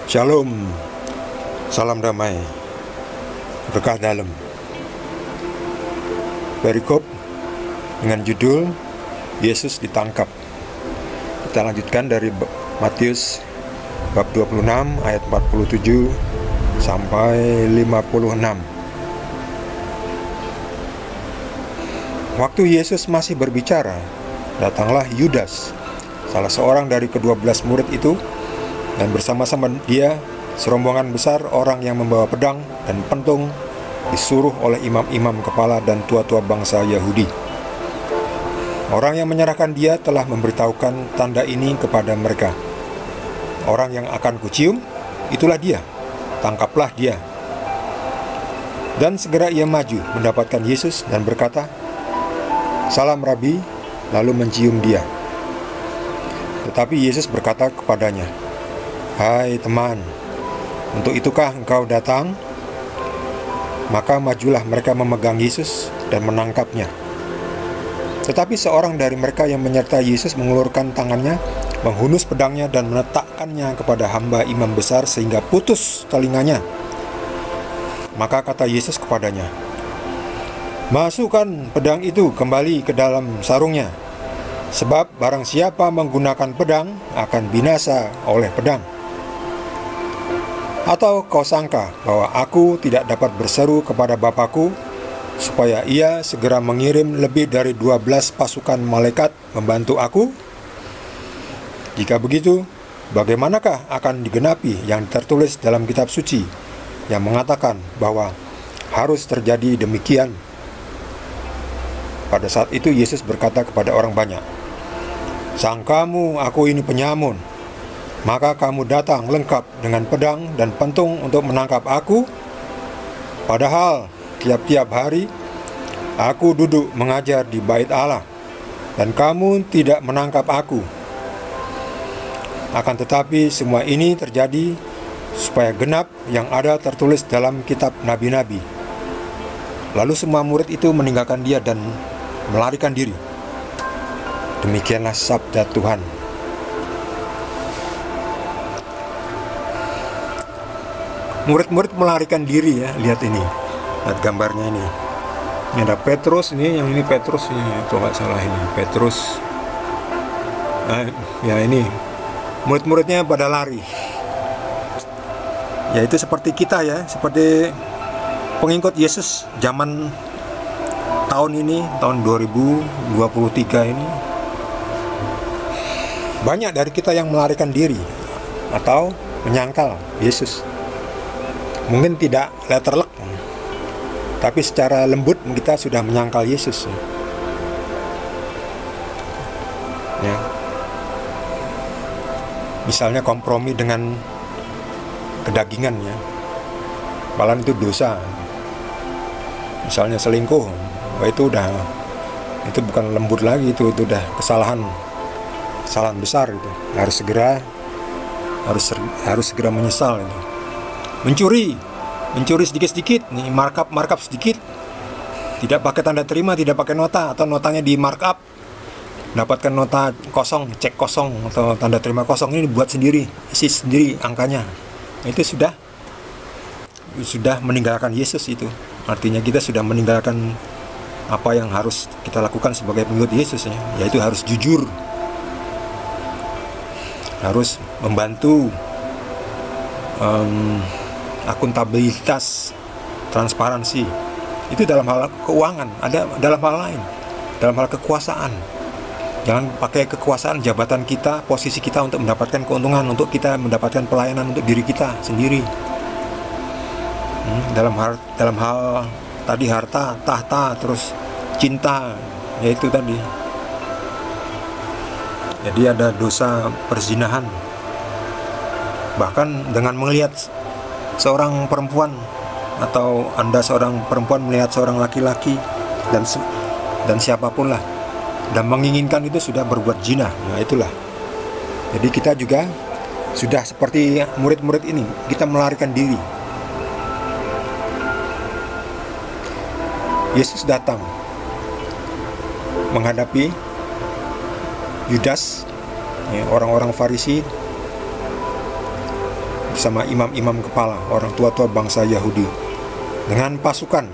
Shalom, salam damai, berkah dalam. Perikop dengan judul Yesus ditangkap. Kita lanjutkan dari Matius bab 26 ayat 47 sampai 56. Waktu Yesus masih berbicara, datanglah Yudas, salah seorang dari ke-12 murid itu, dan bersama-sama dia serombongan besar orang yang membawa pedang dan pentung, disuruh oleh imam-imam kepala dan tua-tua bangsa Yahudi. Orang yang menyerahkan dia telah memberitahukan tanda ini kepada mereka. Orang yang akan kucium, itulah dia, tangkaplah dia. Dan segera ia maju mendapatkan Yesus dan berkata, "Salam Rabi," lalu mencium dia. Tetapi Yesus berkata kepadanya, "Hai teman, untuk itukah engkau datang?" Maka majulah mereka memegang Yesus dan menangkapnya. Tetapi seorang dari mereka yang menyertai Yesus mengulurkan tangannya, menghunus pedangnya dan meletakkannya kepada hamba imam besar sehingga putus telinganya. Maka kata Yesus kepadanya, "Masukkan pedang itu kembali ke dalam sarungnya, sebab barang siapa menggunakan pedang akan binasa oleh pedang. Atau kau sangka bahwa aku tidak dapat berseru kepada Bapakku, supaya ia segera mengirim lebih dari 12 pasukan malaikat membantu aku? Jika begitu, bagaimanakah akan digenapi yang tertulis dalam kitab suci, yang mengatakan bahwa harus terjadi demikian?" Pada saat itu Yesus berkata kepada orang banyak, "Sangkamu aku ini penyamun, maka kamu datang lengkap dengan pedang dan pentung untuk menangkap aku? Padahal tiap-tiap hari aku duduk mengajar di bait Allah, dan kamu tidak menangkap aku. Akan tetapi semua ini terjadi supaya genap yang ada tertulis dalam kitab nabi-nabi." Lalu semua murid itu meninggalkan dia dan melarikan diri. Demikianlah sabda Tuhan. Murid-murid melarikan diri ya, lihat ini. Lihat gambarnya ini. Ini ada Petrus, yang ini Petrus ini, kalau nggak salah ini Petrus. Nah, ya ini murid-muridnya pada lari. Ya itu seperti kita ya, seperti pengikut Yesus zaman tahun ini, tahun 2023 ini. Banyak dari kita yang melarikan diri atau menyangkal Yesus. Mungkin tidak letterlek, tapi secara lembut kita sudah menyangkal Yesus. Ya. Misalnya kompromi dengan kedagingan ya. Malah itu dosa. Misalnya selingkuh, itu bukan lembut lagi, itu udah kesalahan besar itu. Harus segera menyesal itu. Mencuri sedikit-sedikit, nih markup sedikit, tidak pakai tanda terima, tidak pakai nota, atau notanya di markup, dapatkan nota kosong, cek kosong, atau tanda terima kosong, ini dibuat sendiri, isi sendiri angkanya. Itu sudah meninggalkan Yesus itu. Artinya kita sudah meninggalkan apa yang harus kita lakukan sebagai pengikut Yesus ya, yaitu harus jujur, harus membantu, akuntabilitas, transparansi. Itu dalam hal keuangan, ada dalam hal lain, dalam hal kekuasaan. Jangan pakai kekuasaan jabatan kita, posisi kita untuk mendapatkan keuntungan, untuk kita mendapatkan pelayanan untuk diri kita sendiri. Dalam hal tadi harta, tahta, terus cinta, yaitu tadi. Jadi ada dosa perzinahan. Bahkan dengan melihat seorang perempuan, atau Anda seorang perempuan melihat seorang laki-laki dan siapapun lah, dan menginginkan, itu sudah berbuat zina. Nah itulah. Jadi kita juga sudah seperti murid-murid ini, kita melarikan diri. Yesus datang menghadapi Yudas, ya, orang-orang Farisi bersama imam-imam kepala, orang tua-tua bangsa Yahudi, dengan pasukan.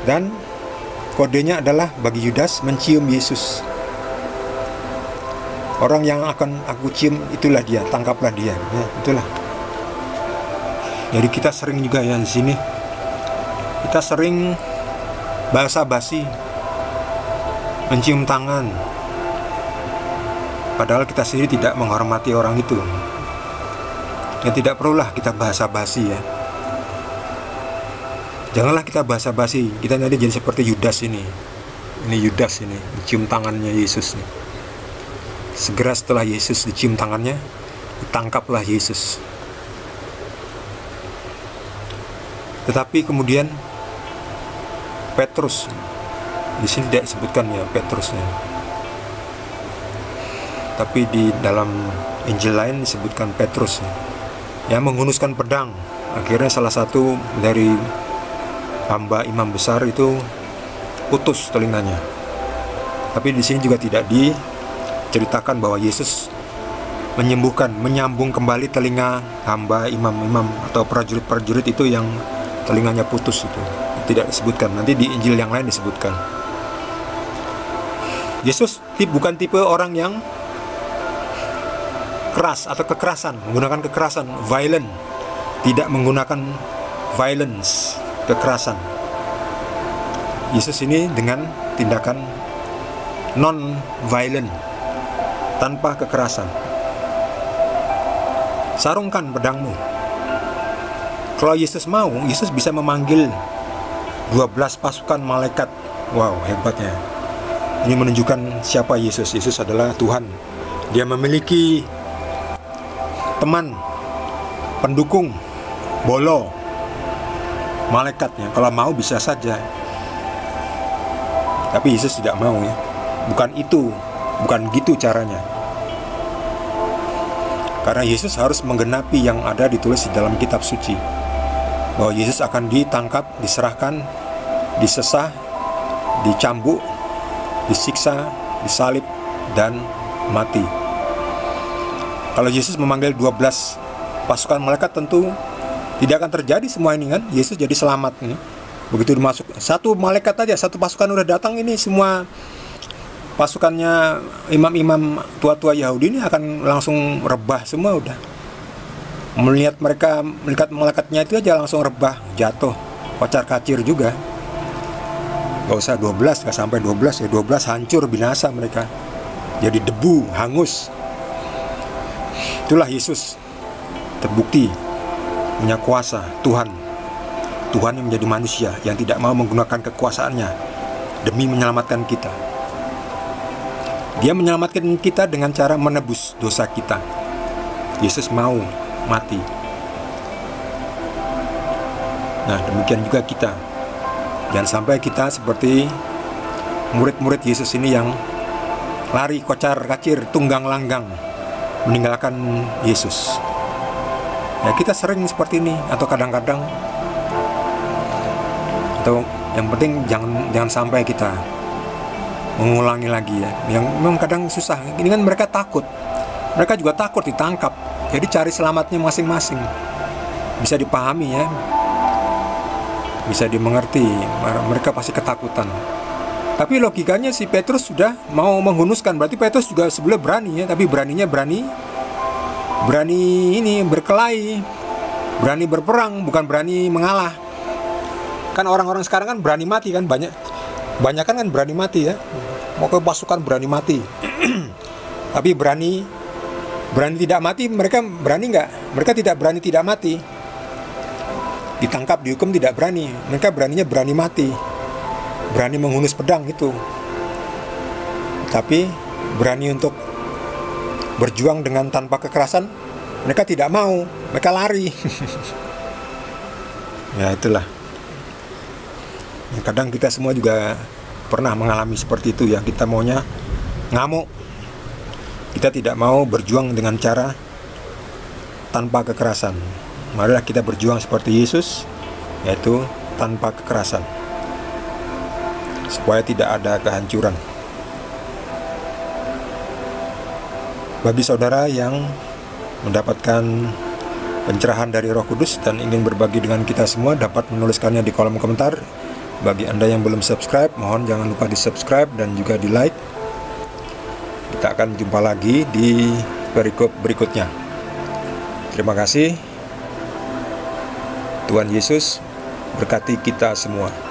Dan kodenya adalah bagi Yudas mencium Yesus. Orang yang akan aku cium itulah dia, tangkaplah dia. Ya, itulah. Jadi kita sering juga ya di sini. Kita sering basa-basi, mencium tangan. Padahal kita sendiri tidak menghormati orang itu. Ya tidak perlulah kita basa-basi ya. Janganlah kita basa-basi. Kita nanti jadi seperti Yudas ini. Ini Yudas ini, mencium tangannya Yesus nih. Segera setelah Yesus dicium tangannya, ditangkaplah Yesus. Tetapi kemudian Petrus, di sini tidak disebutkan ya Petrusnya, tapi di dalam Injil lain disebutkan Petrus yang menghunuskan pedang. Akhirnya salah satu dari hamba imam besar itu putus telinganya. Tapi di sini juga tidak diceritakan bahwa Yesus menyambung kembali telinga hamba imam-imam atau prajurit-prajurit itu yang telinganya putus itu. Tidak disebutkan. Nanti di Injil yang lain disebutkan. Yesus bukan tipe orang yang keras atau kekerasan, menggunakan kekerasan, violent. Tidak menggunakan violence, kekerasan. Yesus ini dengan tindakan non-violent, tanpa kekerasan. Sarungkan pedangmu. Kalau Yesus mau, Yesus bisa memanggil 12 pasukan malaikat. Wow, hebatnya. Ini menunjukkan siapa Yesus. Yesus adalah Tuhan. Dia memiliki teman, pendukung, bolo, malaikatnya. Kalau mau bisa saja. Tapi Yesus tidak mau ya. Bukan gitu caranya. Karena Yesus harus menggenapi yang ada ditulis di dalam kitab suci, bahwa Yesus akan ditangkap, diserahkan, disesah, dicambuk, disiksa, disalib, dan mati. Kalau Yesus memanggil 12 pasukan malaikat, tentu tidak akan terjadi semua ini kan. Yesus jadi selamat ini. Begitu dimasuk satu malaikat aja, satu pasukan udah datang, ini semua pasukannya imam-imam tua-tua Yahudi ini akan langsung rebah semua udah. Melihat malaikatnya itu aja langsung rebah, jatuh, kocar-kacir juga. Gak usah 12, gak sampai 12 ya, 12 hancur, binasa mereka. Jadi debu, hangus. Itulah Yesus, terbukti punya kuasa, Tuhan yang menjadi manusia, yang tidak mau menggunakan kekuasaannya demi menyelamatkan kita. Dia menyelamatkan kita dengan cara menebus dosa kita. Yesus mau mati. Nah, demikian juga kita. Jangan sampai kita seperti murid-murid Yesus ini yang lari kocar-kacir, tunggang langgang, meninggalkan Yesus. Ya, kita sering seperti ini, atau kadang-kadang, atau yang penting jangan sampai kita mengulangi lagi ya. Yang memang kadang susah. Ini kan mereka takut. Mereka juga takut ditangkap. Jadi cari selamatnya masing-masing. Bisa dipahami ya. Bisa dimengerti. Mereka pasti ketakutan. Tapi logikanya si Petrus sudah mau menghunuskan. Berarti Petrus juga sebelumnya berani ya. Tapi beraninya berani ini berkelahi. Berani berperang, bukan berani mengalah. Kan orang-orang sekarang kan berani mati kan, banyak kan berani mati ya. Mau ke pasukan berani mati. Tapi berani tidak mati, mereka berani nggak? Mereka tidak berani tidak mati. Ditangkap, dihukum tidak berani. Mereka beraninya berani mati. Berani menghunus pedang itu. Tapi berani untuk berjuang dengan tanpa kekerasan, mereka tidak mau. Mereka lari. Ya itulah. Kadang kita semua juga pernah mengalami seperti itu ya. Kita maunya ngamuk. Kita tidak mau berjuang dengan cara tanpa kekerasan. Marilah kita berjuang seperti Yesus, yaitu tanpa kekerasan, supaya tidak ada kehancuran. Bagi saudara yang mendapatkan pencerahan dari Roh Kudus dan ingin berbagi dengan kita semua, dapat menuliskannya di kolom komentar. Bagi Anda yang belum subscribe, mohon jangan lupa di subscribe dan juga di like. Kita akan jumpa lagi di perikop berikutnya. Terima kasih. Tuhan Yesus berkati kita semua.